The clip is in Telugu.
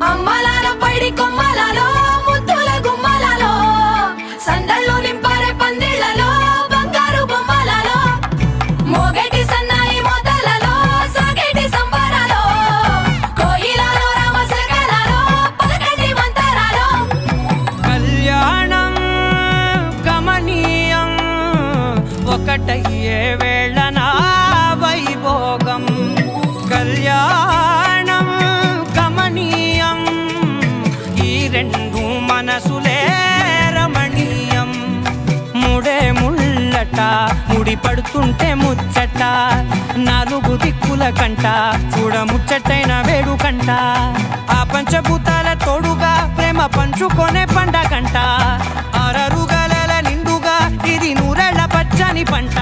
అమ్మలాలో పైడి కొమ్మలాలో ముద్దుల గుమ్మలాలో సందళ్ళు నింపారే పందిళ్లలో బంగారు బొమ్మలలో మోగేటి సన్నాయి మోతలలో సాగేటి సంబరాలో కోయిలలో రామశకలలో పలకండి మంతరాలో కళ్యాణం గమనీయం ఒకటయ్యే వేళ నా వైభోగం కళ్యాణం గమనీయం ఈ రెండు మనసులే రమణీయం ముడే ముళ్ళట ముడి పడుతుంటే ముచ్చట నాలుగు దిక్కుల కంట చూడ ముచ్చటైన వేడుకంట ఆ పంచభూతాల తోడుగా ప్రేమ పంచుకొనే పండగంట ఆరరుగల నిండుగా ఇది నూరెళ్ళ పచ్చని పంట